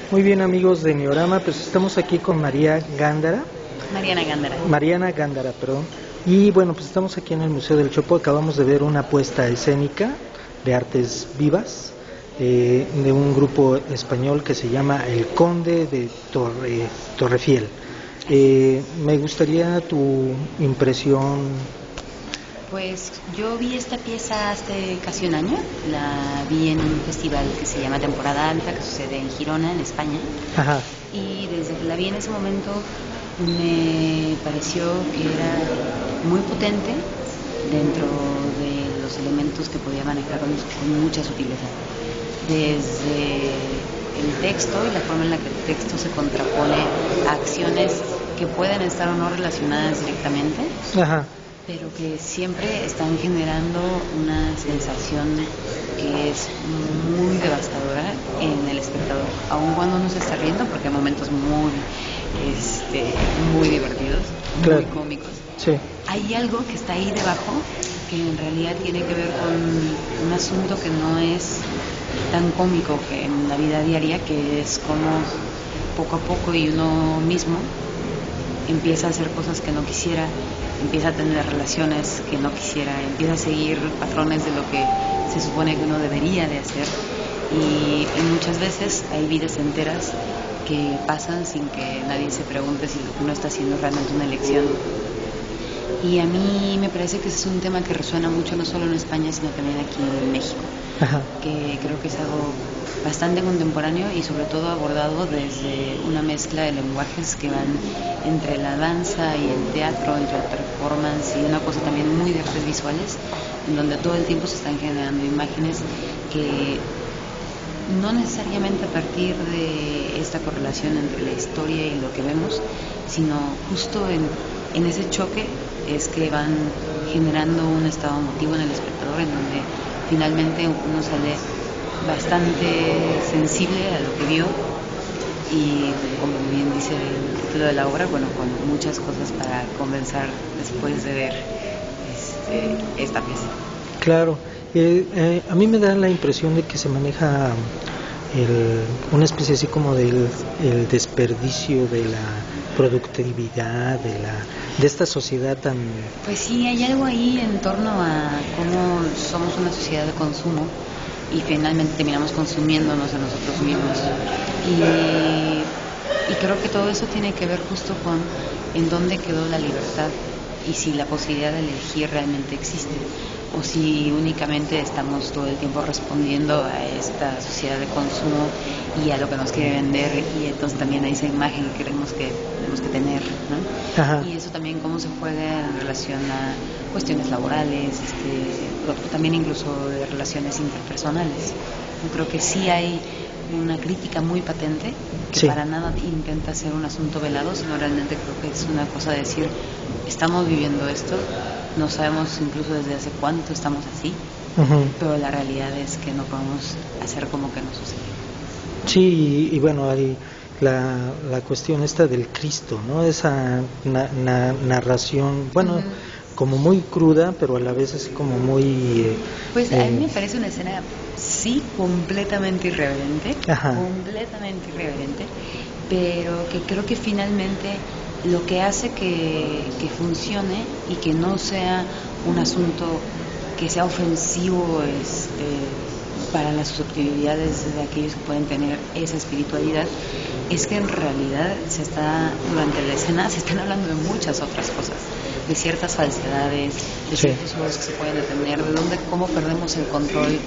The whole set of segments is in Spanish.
Muy bien, amigos de Neorama, pues estamos aquí con Mariana Gándara, perdón. Y bueno, pues estamos aquí en el Museo del Chopo. Acabamos de ver una puesta escénica de artes vivas de un grupo español que se llama El Conde de Torrefiel. Me gustaría tu impresión. Pues yo vi esta pieza hace casi un año, la vi en un festival que se llama Temporada Alta, que sucede en Girona, en España. Ajá. Y desde que la vi en ese momento me pareció que era muy potente dentro de los elementos que podía manejar con mucha sutileza. Desde el texto y la forma en la que el texto se contrapone a acciones que pueden estar o no relacionadas directamente. Ajá. Pero que siempre están generando una sensación que es muy devastadora en el espectador, aun cuando uno se está riendo, porque hay momentos muy divertidos, claro, muy cómicos. Sí. Hay algo que está ahí debajo que en realidad tiene que ver con un asunto que no es tan cómico que en la vida diaria, que es como poco a poco y uno mismo empieza a hacer cosas que no quisiera, empieza a tener relaciones que no quisiera, empieza a seguir patrones de lo que se supone que uno debería de hacer, y muchas veces hay vidas enteras que pasan sin que nadie se pregunte si lo que uno está haciendo es realmente una elección. Y a mí me parece que ese es un tema que resuena mucho no solo en España, sino también aquí en México. Ajá. Que creo que es algo bastante contemporáneo y sobre todo abordado desde una mezcla de lenguajes que van entre la danza y el teatro, entre el performance y una cosa también muy de artes visuales, en donde todo el tiempo se están generando imágenes que no necesariamente a partir de esta correlación entre la historia y lo que vemos, sino justo en ese choque es que van generando un estado emotivo en el espectador, en donde finalmente uno sale bastante sensible a lo que vio y, como bien dice el título de la obra, bueno, con muchas cosas para conversar después de ver esta pieza. Claro, a mí me da la impresión de que se maneja una especie así como del el desperdicio de la productividad, de esta sociedad tan... Pues sí, hay algo ahí en torno a cómo somos una sociedad de consumo y finalmente terminamos consumiéndonos a nosotros mismos. Y creo que todo eso tiene que ver justo con en dónde quedó la libertad y si la posibilidad de elegir realmente existe, o si únicamente estamos todo el tiempo respondiendo a esta sociedad de consumo y a lo que nos quiere vender, y entonces también a esa imagen que creemos que tenemos que tener, ¿no? Ajá. Y eso también cómo se juega en relación a cuestiones laborales, también incluso de relaciones interpersonales. Yo creo que sí hay una crítica muy patente que sí. Para nada intenta ser un asunto velado, sino realmente creo que es una cosa de decir, estamos viviendo esto, no sabemos incluso desde hace cuánto estamos así, pero la realidad es que no podemos hacer como que no sucede. Sí, y bueno, hay la cuestión esta del Cristo, ¿no? Esa narración, bueno, como muy cruda, pero a la vez así como muy... Pues a mí me parece una escena, sí, completamente irreverente, pero que creo que finalmente lo que hace que funcione y que no sea un asunto que sea ofensivo para las susceptibilidades de aquellos que pueden tener esa espiritualidad, es que en realidad durante la escena se están hablando de muchas otras cosas, de ciertas falsedades, de ciertos juegos que se pueden detener, cómo perdemos el control,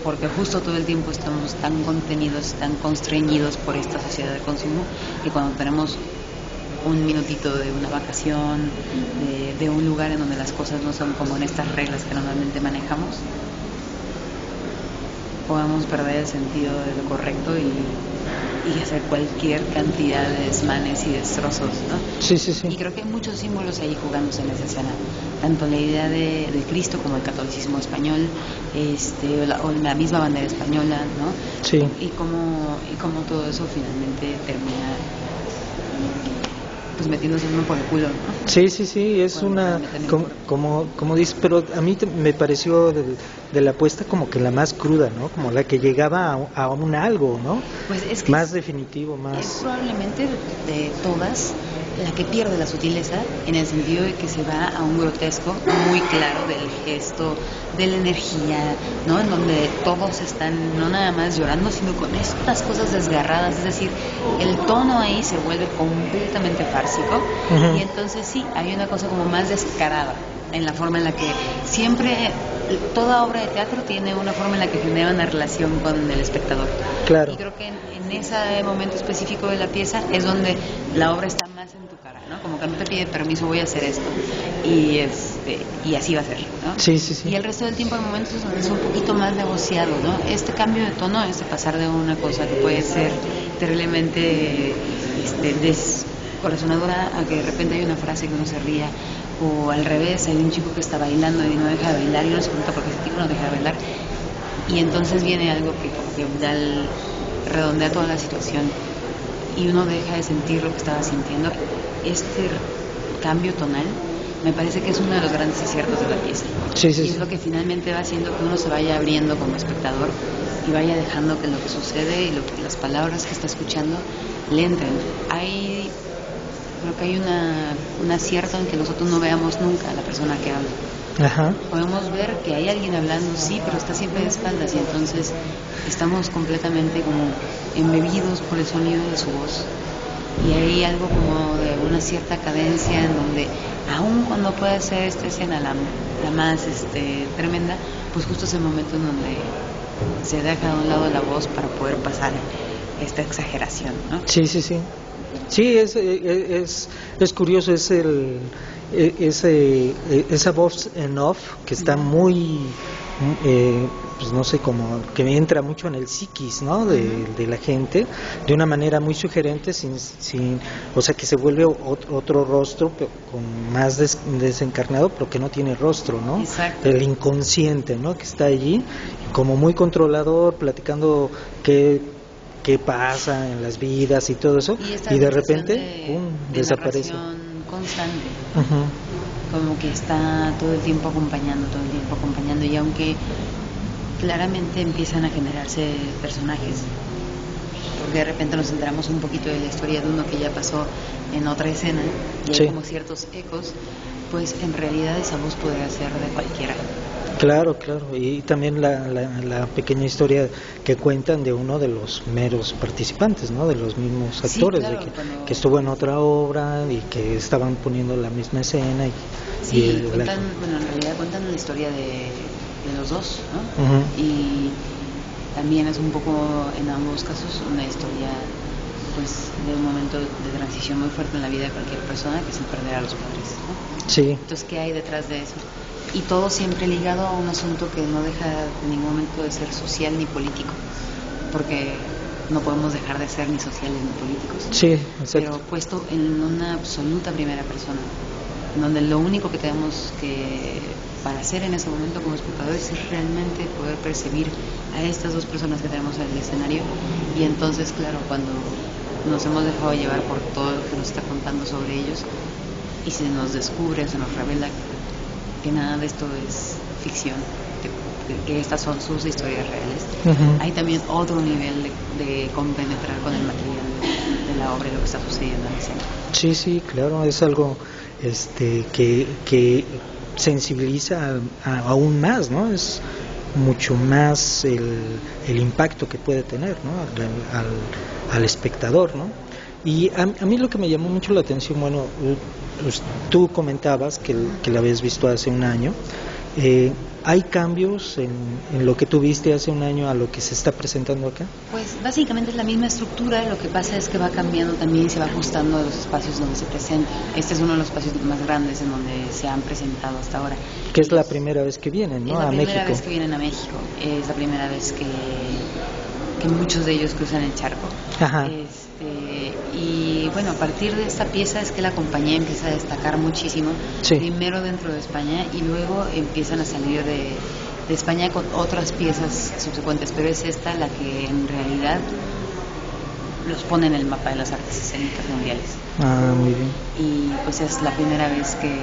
porque justo todo el tiempo estamos tan contenidos, tan constreñidos por esta sociedad de consumo, que cuando tenemos un minutito de una vacación, de un lugar en donde las cosas no son como en estas reglas que normalmente manejamos, podemos perder el sentido de lo correcto y hacer cualquier cantidad de desmanes y destrozos, ¿no? Sí, sí, sí. Y creo que hay muchos símbolos ahí jugándose en esa escena, tanto la idea de Cristo como el catolicismo español, o la misma bandera española, ¿no? Sí. Y cómo todo eso finalmente termina pues metiéndose uno por el culo, ¿no? Sí, sí, sí, es como dices, pero a mí me pareció de la puesta como que la más cruda, ¿no? Como la que llegaba a un algo, ¿no? Pues es que más definitivo, más... Es probablemente de todas la que pierde la sutileza, en el sentido de que se va a un grotesco muy claro del gesto, de la energía, ¿no? En donde todos están no nada más llorando, sino con estas cosas desgarradas, es decir, el tono ahí se vuelve completamente fársico. Uh-huh. Y entonces sí, hay una cosa como más descarada en la forma en la que siempre toda obra de teatro tiene una forma en la que genera una relación con el espectador. Claro. Y creo que en ese momento específico de la pieza es donde la obra está más en tu cara, ¿no? Como que no te pide permiso, voy a hacer esto. Y así va a ser, ¿no? Sí, sí, sí. Y el resto del tiempo hay momentos donde es un poquito más negociado, ¿no? Este cambio de tono, pasar de una cosa que puede ser terriblemente descorazonadora a que de repente hay una frase que uno se ría, o al revés, hay un chico que está bailando y no deja de bailar y uno se pregunta por qué ese tipo no deja de bailar, y entonces viene algo que como que redondea toda la situación y uno deja de sentir lo que estaba sintiendo. Este cambio tonal me parece que es uno de los grandes aciertos de la pieza. Sí, sí, y es lo que finalmente va haciendo que uno se vaya abriendo como espectador y vaya dejando que lo que sucede y las palabras que está escuchando le entren. Creo que hay un acierto en que nosotros no veamos nunca a la persona que habla. Ajá. Podemos ver que hay alguien hablando, sí, pero está siempre de espaldas, y entonces estamos completamente como embebidos por el sonido de su voz. Y hay algo como de una cierta cadencia en donde, aun cuando puede ser esta escena la más tremenda, pues justo es el momento en donde se deja de un lado la voz para poder pasar esta exageración, ¿no? Sí, sí, sí. Sí, es curioso, esa voz en off que está muy, pues no sé, como que entra mucho en el psiquis, ¿no? De la gente, de una manera muy sugerente, o sea, que se vuelve otro rostro, pero con más desencarnado, pero que no tiene rostro, ¿no? Exacto. El inconsciente, ¿no? Que está allí, como muy controlador, platicando qué pasa en las vidas y todo eso, y de repente desaparece constante. Uh-huh. Como que está todo el tiempo acompañando, y aunque claramente empiezan a generarse personajes, porque de repente nos enteramos un poquito de la historia de uno que ya pasó en otra escena y hay como ciertos ecos, pues en realidad esa voz podría ser de cualquiera. Claro, claro, y también la pequeña historia que cuentan de uno de los meros participantes, ¿no? De los mismos actores, claro, que estuvo en otra obra y que estaban poniendo la misma escena. En realidad cuentan la historia de los dos, ¿no? Uh-huh. Y también es un poco, en ambos casos, una historia pues de un momento de transición muy fuerte en la vida de cualquier persona, que es el perder a los padres, ¿no? Sí. Entonces, ¿qué hay detrás de eso? Y todo siempre ligado a un asunto que no deja en ningún momento de ser social ni político, porque no podemos dejar de ser ni sociales ni políticos. Sí, exacto. Pero puesto en una absoluta primera persona, donde lo único que tenemos que para hacer en ese momento como espectadores es realmente poder percibir a estas dos personas que tenemos en el escenario. Y entonces, claro, cuando nos hemos dejado llevar por todo lo que nos está contando sobre ellos y se nos descubre, se nos revela que nada de esto es ficción, que estas son sus historias reales. Uh-huh. Hay también otro nivel de compenetrar con el material de la obra y lo que está sucediendo en la escena. Sí, sí, claro, es algo que sensibiliza aún más, ¿no? Es mucho más el impacto que puede tener, ¿no? Al espectador, ¿no? Y a mí lo que me llamó mucho la atención, bueno, tú comentabas que la habías visto hace un año. ¿Hay cambios en lo que tú viste hace un año a lo que se está presentando acá? Pues básicamente es la misma estructura, lo que pasa es que va cambiando también y se va ajustando a los espacios donde se presenta. Este es uno de los espacios más grandes en donde se han presentado hasta ahora. Que es la primera vez que vienen, ¿no? Es la primera México. vez que vienen a México, es la primera vez que muchos de ellos cruzan el charco. Ajá. Y bueno, a partir de esta pieza es que la compañía empieza a destacar muchísimo, sí. Primero dentro de España y luego empiezan a salir de España con otras piezas subsecuentes, pero es esta la que en realidad los pone en el mapa de las artes escénicas mundiales. Ah, muy bien. Y pues es la primera vez que,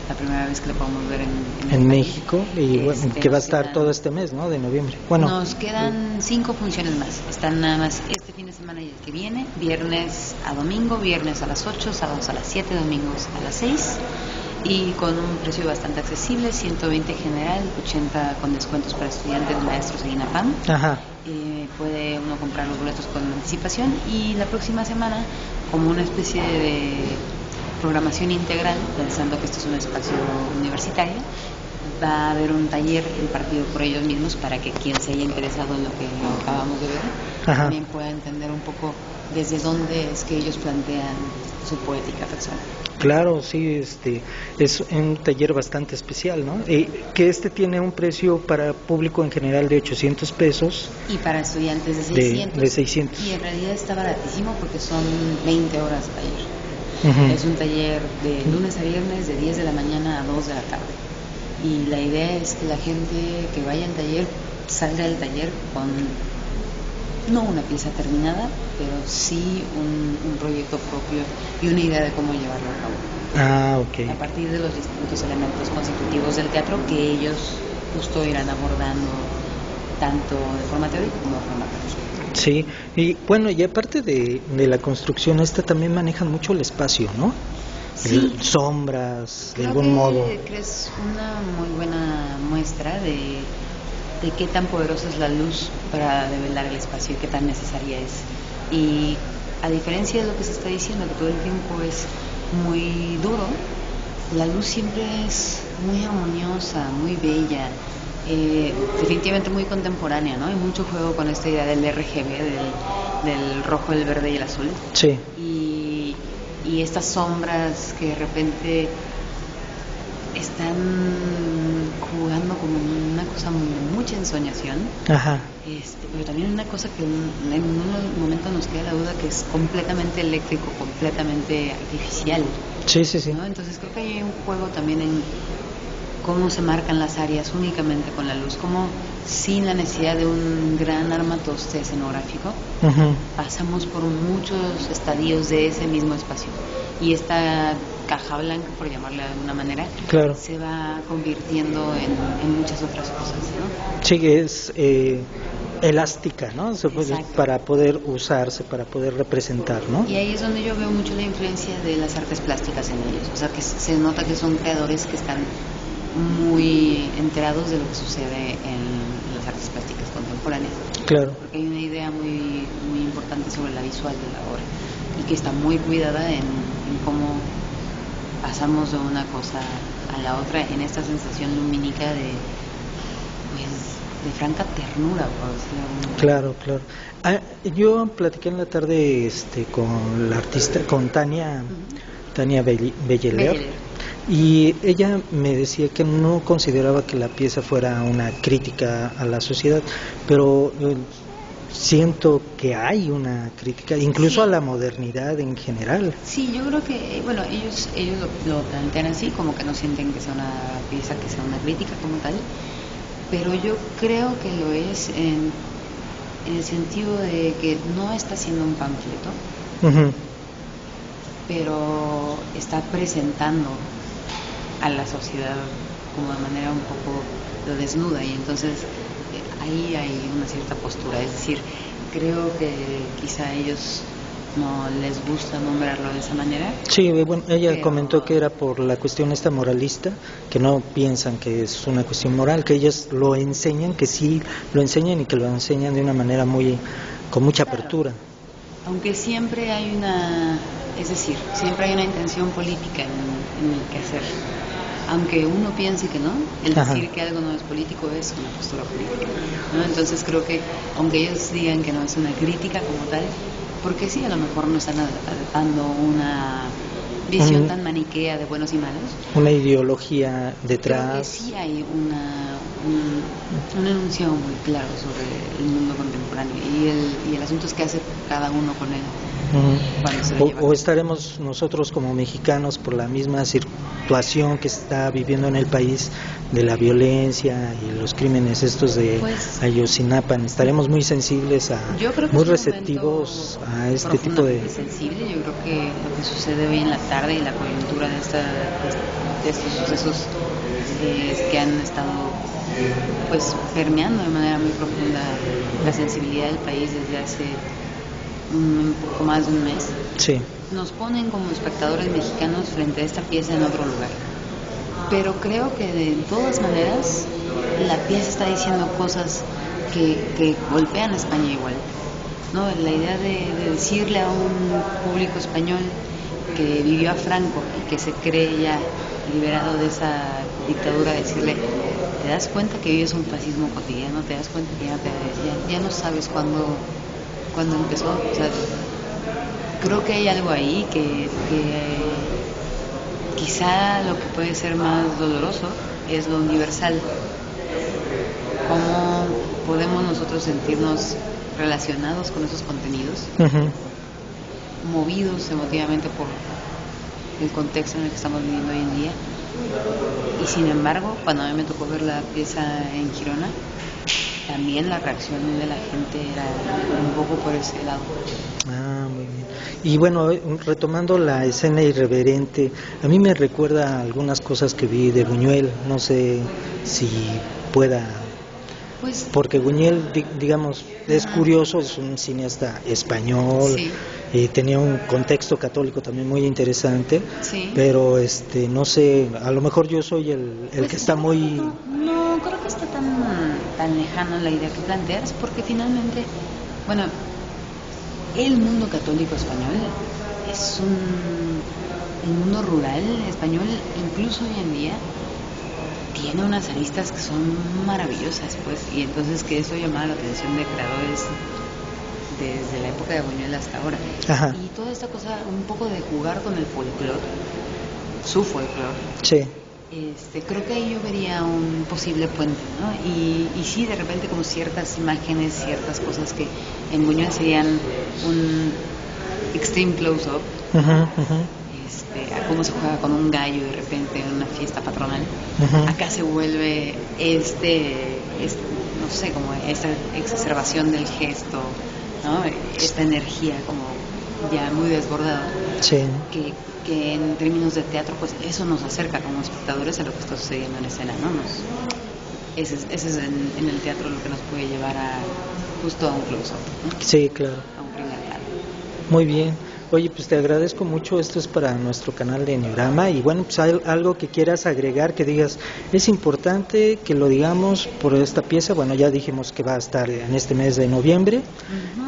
la primera vez que lo podemos ver En México, y bueno, que va a nos estar quedan, todo este mes, ¿no? De noviembre. Bueno, nos quedan 5 funciones más. Están nada más este fin de semana y el que viene, viernes a domingo, viernes a las 8, sábados a las 7, domingos a las 6. Y con un precio bastante accesible, 120 general, 80 con descuentos para estudiantes, maestros e INAPAM. ajá. Puede uno comprar los boletos con anticipación, y la próxima semana, como una especie de programación integral, pensando que esto es un espacio universitario, va a haber un taller impartido por ellos mismos para que quien se haya interesado en lo que acabamos de ver, Ajá. también pueda entender un poco desde dónde es que ellos plantean su poética personal. Claro, sí, es un taller bastante especial, ¿no? Que tiene un precio para público en general de 800 pesos. Y para estudiantes de 600. De 600. Y en realidad está baratísimo porque son 20 horas de taller. Uh-huh. Es un taller de lunes a viernes de 10 de la mañana a 2 de la tarde. Y la idea es que la gente que vaya al taller salga del taller con no una pieza terminada, pero sí un proyecto propio y una idea de cómo llevarlo a cabo. Ah, ok. A partir de los distintos elementos constitutivos del teatro que ellos justo irán abordando tanto de forma teórica como de forma práctica. Sí, y bueno, y aparte de la construcción, también manejan mucho el espacio, ¿no? Sí. Sombras, de Creo algún modo. Creo que es una muy buena muestra de qué tan poderosa es la luz para develar el espacio y qué tan necesaria es. Y a diferencia de lo que se está diciendo, que todo el tiempo es muy duro, la luz siempre es muy armoniosa, muy bella, definitivamente muy contemporánea, ¿no? Hay mucho juego con esta idea del RGB, del rojo, el verde y el azul. Sí. Y estas sombras que de repente están jugando como una cosa mucha ensoñación. Ajá. Pero también una cosa que en un momento nos queda la duda, que es completamente eléctrico, completamente artificial. Sí, sí, sí. ¿No? Entonces creo que hay un juego también en cómo se marcan las áreas únicamente con la luz, como sin la necesidad de un gran armatoste escenográfico, pasamos por muchos estadios de ese mismo espacio. Y esta caja blanca, por llamarla de alguna manera, claro, se va convirtiendo en muchas otras cosas, ¿no? Sí, es elástica, ¿no? Para poder usarse, para poder representar, ¿no? Y ahí es donde yo veo mucho la influencia de las artes plásticas en ellos. O sea, que se nota que son creadores que están muy enterados de lo que sucede en las artes plásticas contemporáneas. Claro. Porque hay una idea muy, muy importante sobre la visual de la obra y que está muy cuidada en cómo pasamos de una cosa a la otra en esta sensación lumínica de franca ternura, por decirlo de alguna manera. Claro, claro. Yo platiqué en la tarde con la artista, con Tania Belleler, y ella me decía que no consideraba que la pieza fuera una crítica a la sociedad, pero siento que hay una crítica incluso a la modernidad en general. Sí, yo creo que, bueno, ellos lo plantean así, como que no sienten que sea una pieza, que sea una crítica como tal, pero yo creo que lo es en el sentido de que no está siendo un panfleto, pero está presentando a la sociedad como de manera un poco desnuda, y entonces ahí hay una cierta postura, es decir, creo que quizá a ellos no les gusta nombrarlo de esa manera. Sí, bueno, ella comentó que era por la cuestión esta moralista, que no piensan que es una cuestión moral, que ellos lo enseñan, que sí lo enseñan y que lo enseñan de una manera con mucha apertura. Aunque siempre hay siempre hay una intención política en el quehacer. Aunque uno piense que no, el decir que algo no es político es una postura política, ¿no? Entonces creo que aunque ellos digan que no es una crítica como tal, porque sí, a lo mejor no están adaptando una visión tan maniquea de buenos y malos, una ideología detrás. Creo que sí hay un enunciado muy claro sobre el mundo contemporáneo, y el asunto es qué hace cada uno con él. cuando se O, lleva. o estaremos nosotros como mexicanos por la misma situación que está viviendo en el país de la violencia y los crímenes estos de Pues, Ayotzinapa, estaremos muy sensibles yo creo que muy es un receptivos momento a este tipo de... profundamente sensible. Yo creo que lo que sucede hoy en la tarde y la coyuntura de estos sucesos que han estado pues permeando de manera muy profunda la sensibilidad del país desde hace un poco más de un mes, Sí. nos ponen como espectadores mexicanos frente a esta pieza en otro lugar. Pero creo que de todas maneras la pieza está diciendo cosas que golpean a España igual, ¿no? La idea de decirle a un público español que vivió a Franco y que se cree ya liberado de esa dictadura, decirle, te das cuenta que vives un fascismo cotidiano, te das cuenta que ya no sabes cuándo empezó. O sea, creo que hay algo ahí que quizá lo que puede ser más doloroso es lo universal. ¿Cómo podemos nosotros sentirnos relacionados con esos contenidos, movidos emotivamente por el contexto en el que estamos viviendo hoy en día? Y sin embargo, cuando a mí me tocó ver la pieza en Girona, también la reacción de la gente era un poco por ese lado. Ah, muy bien. Y bueno, retomando la escena irreverente, a mí me recuerda algunas cosas que vi de Buñuel, no sé si pueda... Pues, Porque Buñuel, digamos, es curioso, es un cineasta español, sí, tenía un contexto católico también muy interesante, sí. pero no sé, a lo mejor yo soy el Pues que está muy... no creo que esté tan lejano la idea que planteas, porque finalmente, bueno, el mundo católico español es el mundo rural español, incluso hoy en día, tiene unas aristas que son maravillosas, pues, y entonces que eso llamaba la atención de creadores desde la época de Buñuel hasta ahora. Ajá. Y toda esta cosa, un poco de jugar con el folclore, su folclore, Sí, creo que ahí yo vería un posible puente, ¿no? Y sí, de repente como ciertas imágenes, ciertas cosas que en Buñuel serían un extreme close-up, a cómo se juega con un gallo de repente en una fiesta patronal. Acá se vuelve no sé, como esta exacerbación del gesto, ¿no? Esta energía como ya muy desbordada, sí. que en términos de teatro, pues eso nos acerca como espectadores a lo que está sucediendo en escena, ¿no? Ese es en el teatro lo que nos puede llevar a justo a un close-up, ¿no? Sí, claro. A un primer plano. Muy bien. Oye, pues te agradezco mucho, esto es para nuestro canal de Enneagrama y bueno, pues hay algo que quieras agregar, que digas, es importante que lo digamos por esta pieza, bueno, ya dijimos que va a estar en este mes de noviembre,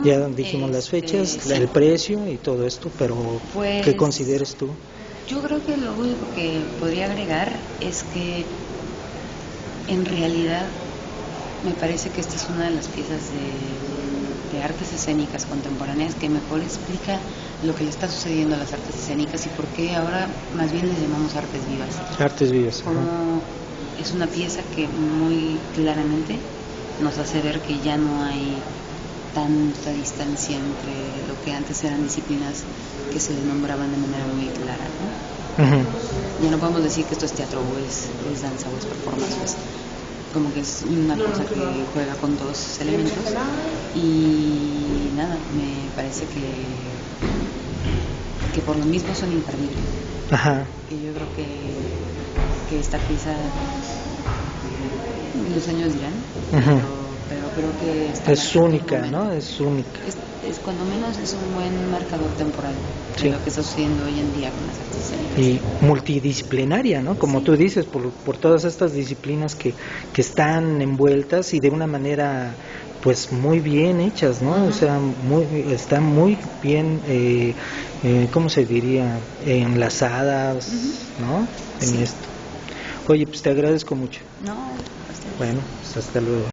ya dijimos las fechas, sí. el precio y todo esto, pero Pues, ¿qué consideres tú? Yo creo que lo único que podría agregar es que en realidad me parece que esta es una de las piezas de artes escénicas contemporáneas que mejor explica lo que le está sucediendo a las artes escénicas y por qué ahora más bien les llamamos artes vivas. Artes vivas. Como es una pieza que muy claramente nos hace ver que ya no hay tanta distancia entre lo que antes eran disciplinas que se nombraban de manera muy clara, ¿no? Ya no podemos decir que esto es teatro o es danza o es performance, pues, como que es una cosa que juega con todos esos elementos y nada, me parece que por lo mismo son imperdibles. Y yo creo que esta pieza, los años dirán, pero creo que es única, ¿no? Es única. Es cuando menos es un buen marcador temporal de lo que está sucediendo hoy en día con las artes escénicas. Y multidisciplinaria, ¿no? Como tú dices, por todas estas disciplinas que están envueltas y de una manera pues muy bien hechas, ¿no? O sea, están muy bien, ¿cómo se diría? Enlazadas, ¿no? En esto. Oye, pues te agradezco mucho. No, bueno, pues hasta luego.